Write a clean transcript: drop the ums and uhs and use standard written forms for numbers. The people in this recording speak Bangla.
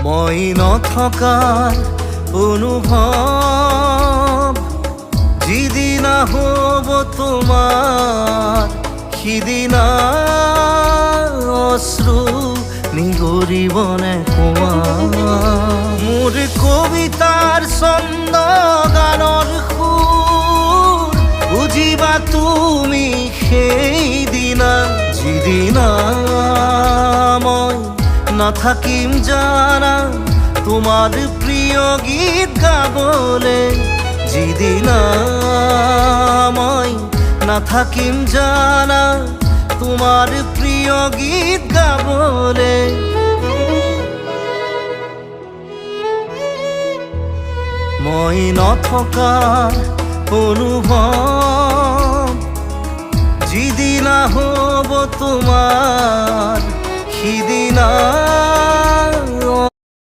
মই নথকাৰ অনুভৱ যিদিনা হ'ব তোমাৰ সিদিনা অশ্ৰু নিগৰিবনে কোৱা মোৰ কবিতাৰ ছন্দ গানৰ সুৰ বুজিবা তুমি সেইদিনা যিদিনা মই নাথাকিম জানা তোমার প্রিয় গীত গাবলে যিদিনা মই নাথাকিম জানা তোমার প্রিয় গীত গাবলে মই নথকাৰ অনুভৱ যিদিনা হ'ব তোমাৰ সিদিনা